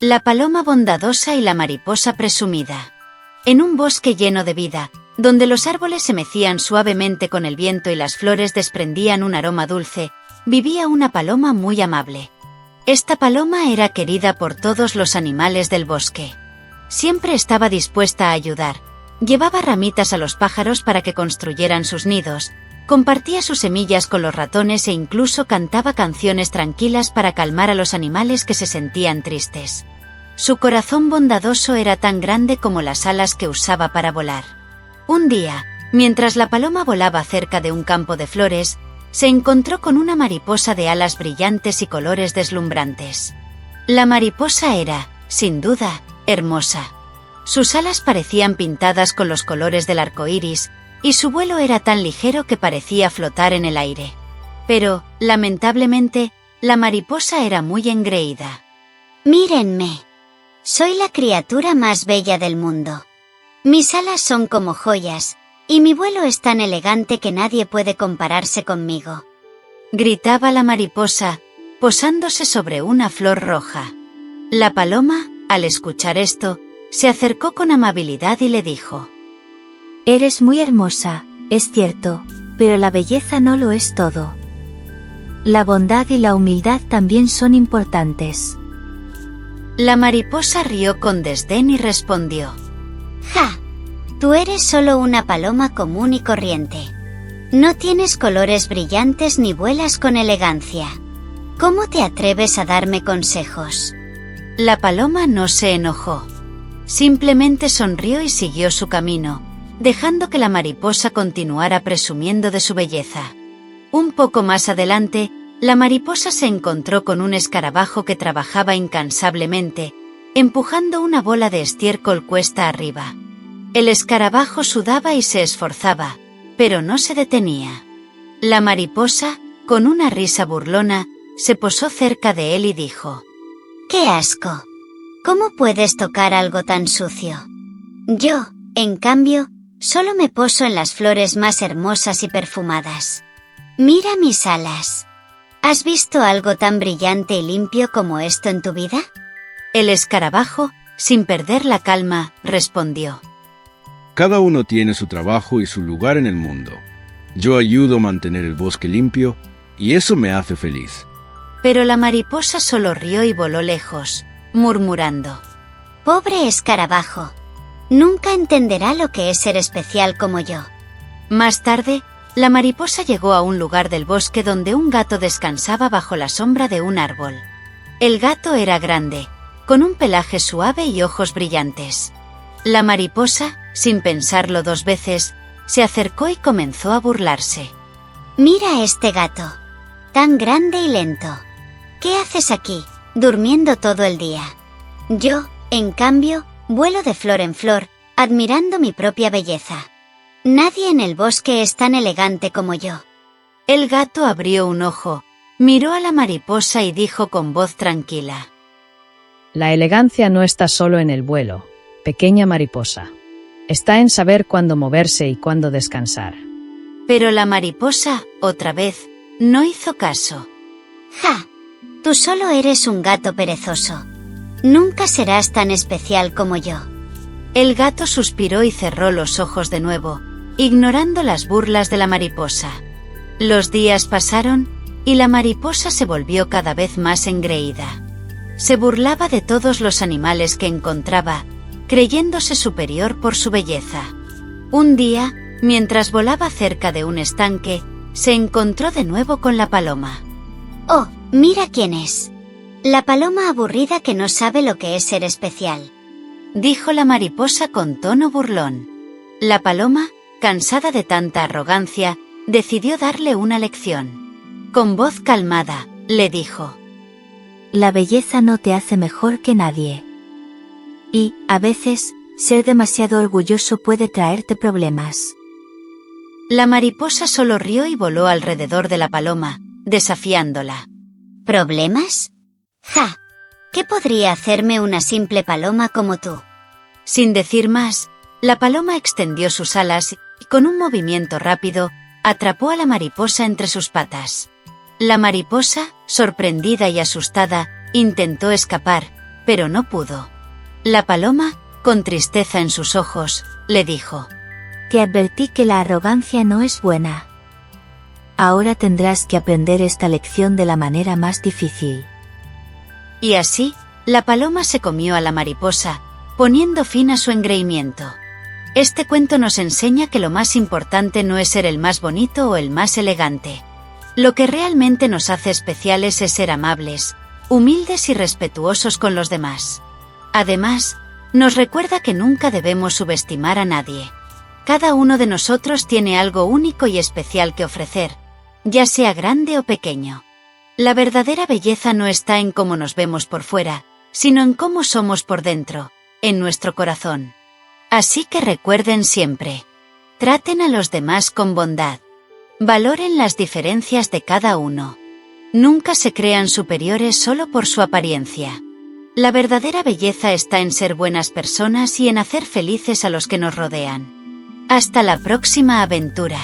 La paloma bondadosa y la mariposa presumida. En un bosque lleno de vida, donde los árboles se mecían suavemente con el viento y las flores desprendían un aroma dulce, vivía una paloma muy amable. Esta paloma era querida por todos los animales del bosque. Siempre estaba dispuesta a ayudar. Llevaba ramitas a los pájaros para que construyeran sus nidos, compartía sus semillas con los ratones e incluso cantaba canciones tranquilas para calmar a los animales que se sentían tristes. Su corazón bondadoso era tan grande como las alas que usaba para volar. Un día, mientras la paloma volaba cerca de un campo de flores, se encontró con una mariposa de alas brillantes y colores deslumbrantes. La mariposa era, sin duda, hermosa. Sus alas parecían pintadas con los colores del arco iris, y su vuelo era tan ligero que parecía flotar en el aire. Pero, lamentablemente, la mariposa era muy engreída. Mírenme. Soy la criatura más bella del mundo. Mis alas son como joyas, y mi vuelo es tan elegante que nadie puede compararse conmigo. Gritaba la mariposa, posándose sobre una flor roja. La paloma, al escuchar esto, se acercó con amabilidad y le dijo: Eres muy hermosa, es cierto, pero la belleza no lo es todo. La bondad y la humildad también son importantes. La mariposa rió con desdén y respondió: ¡Ja! Tú eres solo una paloma común y corriente. No tienes colores brillantes ni vuelas con elegancia. ¿Cómo te atreves a darme consejos? La paloma no se enojó. Simplemente sonrió y siguió su camino, dejando que la mariposa continuara presumiendo de su belleza. Un poco más adelante, la mariposa se encontró con un escarabajo que trabajaba incansablemente, empujando una bola de estiércol cuesta arriba. El escarabajo sudaba y se esforzaba, pero no se detenía. La mariposa, con una risa burlona, se posó cerca de él y dijo: ¡Qué asco! ¿Cómo puedes tocar algo tan sucio? Yo, en cambio, solo me poso en las flores más hermosas y perfumadas. Mira mis alas. ¿Has visto algo tan brillante y limpio como esto en tu vida? El escarabajo, sin perder la calma, respondió: Cada uno tiene su trabajo y su lugar en el mundo. Yo ayudo a mantener el bosque limpio y eso me hace feliz. Pero la mariposa solo rió y voló lejos, murmurando: Pobre escarabajo. Nunca entenderá lo que es ser especial como yo. Más tarde, la mariposa llegó a un lugar del bosque donde un gato descansaba bajo la sombra de un árbol. El gato era grande, con un pelaje suave y ojos brillantes. La mariposa, sin pensarlo dos veces, se acercó y comenzó a burlarse. Mira este gato. Tan grande y lento. ¿Qué haces aquí, durmiendo todo el día? Yo, en cambio, vuelo de flor en flor, admirando mi propia belleza. Nadie en el bosque es tan elegante como yo. El gato abrió un ojo, miró a la mariposa y dijo con voz tranquila: La elegancia no está solo en el vuelo, pequeña mariposa. Está en saber cuándo moverse y cuándo descansar. Pero la mariposa, otra vez, no hizo caso. ¡Ja! Tú solo eres un gato perezoso. Nunca serás tan especial como yo. El gato suspiró y cerró los ojos de nuevo, ignorando las burlas de la mariposa. Los días pasaron, y la mariposa se volvió cada vez más engreída. Se burlaba de todos los animales que encontraba, creyéndose superior por su belleza. Un día, mientras volaba cerca de un estanque, se encontró de nuevo con la paloma. ¡Oh, mira quién es! La paloma aburrida que no sabe lo que es ser especial, dijo la mariposa con tono burlón. La paloma, cansada de tanta arrogancia, decidió darle una lección. Con voz calmada, le dijo: La belleza no te hace mejor que nadie. Y, a veces, ser demasiado orgulloso puede traerte problemas. La mariposa solo rió y voló alrededor de la paloma, desafiándola. ¿Problemas? ¡Ja! ¿Qué podría hacerme una simple paloma como tú? Sin decir más, la paloma extendió sus alas y, con un movimiento rápido, atrapó a la mariposa entre sus patas. La mariposa, sorprendida y asustada, intentó escapar, pero no pudo. La paloma, con tristeza en sus ojos, le dijo: Te advertí que la arrogancia no es buena. Ahora tendrás que aprender esta lección de la manera más difícil. Y así, la paloma se comió a la mariposa, poniendo fin a su engreimiento. Este cuento nos enseña que lo más importante no es ser el más bonito o el más elegante. Lo que realmente nos hace especiales es ser amables, humildes y respetuosos con los demás. Además, nos recuerda que nunca debemos subestimar a nadie. Cada uno de nosotros tiene algo único y especial que ofrecer, ya sea grande o pequeño. La verdadera belleza no está en cómo nos vemos por fuera, sino en cómo somos por dentro, en nuestro corazón. Así que recuerden siempre: traten a los demás con bondad. Valoren las diferencias de cada uno. Nunca se crean superiores solo por su apariencia. La verdadera belleza está en ser buenas personas y en hacer felices a los que nos rodean. Hasta la próxima aventura.